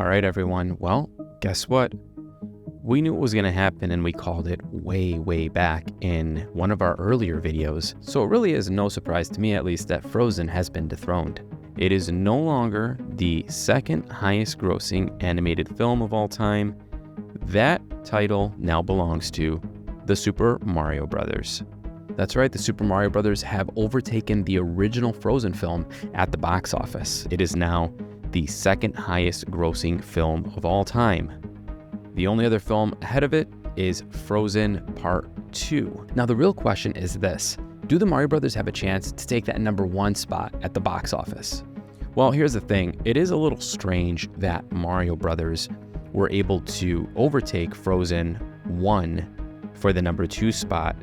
All right, everyone. Well, guess what? We knew it was going to happen and we called it way back in one of our earlier videos. So it really is no surprise to me, at least, that Frozen has been dethroned. It is no longer the second highest grossing animated film of all time. That title now belongs to the Super Mario Brothers. That's right, the Super Mario Brothers have overtaken the original Frozen film at the box office. It is now the second highest grossing film of all time. The only other film ahead of it is Frozen Part 2. Now the real question is this: do the Mario Brothers have a chance to take that #1 spot at the box office? Well, here's the thing. It is a little strange that Mario Brothers were able to overtake Frozen 1 for the #2 spot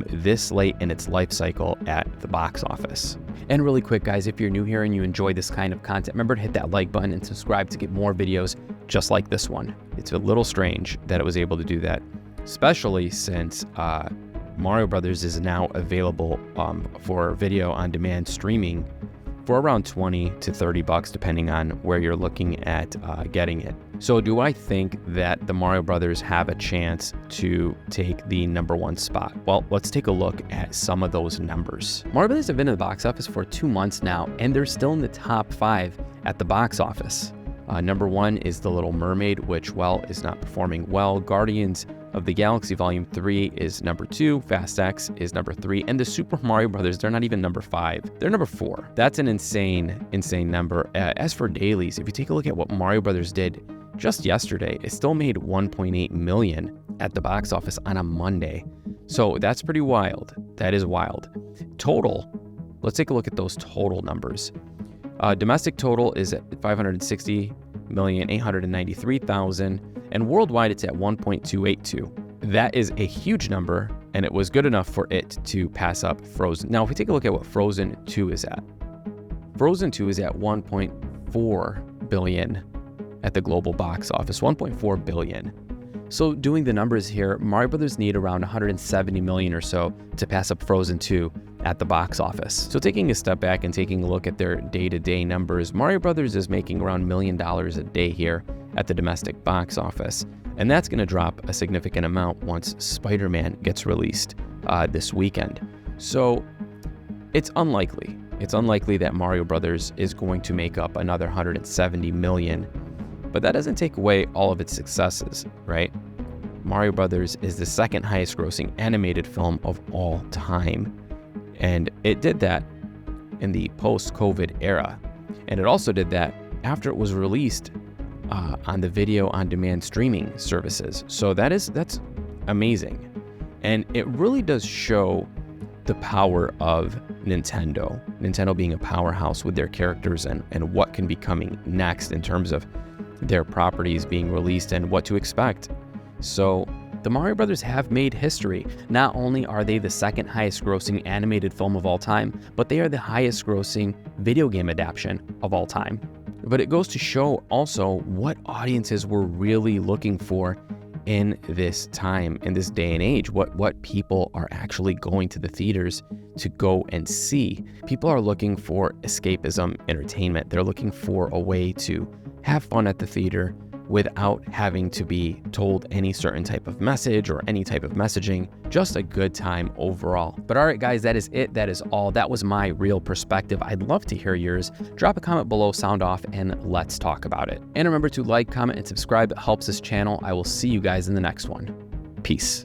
this late in its life cycle at the box office. And really quick, guys, if you're new here and you enjoy this kind of content, remember to hit that like button and subscribe to get more videos just like this one. It's a little strange that it was able to do that, especially since Mario Brothers is now available for video on demand streaming for around $20 to $30, depending on where you're looking at getting it. So do I think that the Mario Brothers have a chance to take the #1 spot? Well, let's take a look at some of those numbers. Mario Brothers have been in the box office for 2 months now, and they're still in the top 5 at the box office. #1 is The Little Mermaid, which, well, is not performing well. Guardians of the Galaxy Volume 3 is #2, Fast X is #3, and the Super Mario Brothers, they're not even #5, they're #4. That's an insane number. As for dailies, if you take a look at what Mario Brothers did just yesterday, it still made 1.8 million at the box office on a Monday. So that's pretty wild. That is wild. Total, let's take a look at those total numbers. Domestic total is at 560,893,000, and worldwide it's at 1.282. That is a huge number, and it was good enough for it to pass up Frozen. Now, if we take a look at what Frozen 2 is at, Frozen 2 is at 1.4 billion at the global box office, 1.4 billion. So doing the numbers here, Mario Brothers need around 170 million or so to pass up Frozen 2 at the box office. So taking a step back and taking a look at their day-to-day numbers, Mario Brothers is making around $1 million a day here at the domestic box office. And that's going to drop a significant amount once Spider-Man gets released this weekend. So it's unlikely. It's unlikely that Mario Brothers is going to make up another 170 million. But that doesn't take away all of its successes, right? Mario Brothers is the second highest grossing animated film of all time. And it did that in the post-COVID era. And it also did that after it was released on the video on demand streaming services. So that's amazing. And it really does show the power of Nintendo. Nintendo being a powerhouse with their characters and what can be coming next in terms of their properties being released and what to expect. So the Mario Brothers have made history. Not only are they the second highest grossing animated film of all time, but they are the highest grossing video game adaptation of all time. But it goes to show also what audiences were really looking for in this time, in this day and age, what people are actually going to the theaters to go and see. People are looking for escapism, entertainment. They're looking for a way to have fun at the theater without having to be told any certain type of message or any type of messaging. Just a good time overall. But all right, guys, that is it. That is all. That was my real perspective. I'd love to hear yours. Drop a comment below, sound off, and let's talk about it. And remember to like, comment, and subscribe. It helps this channel. I will see you guys in the next one. Peace.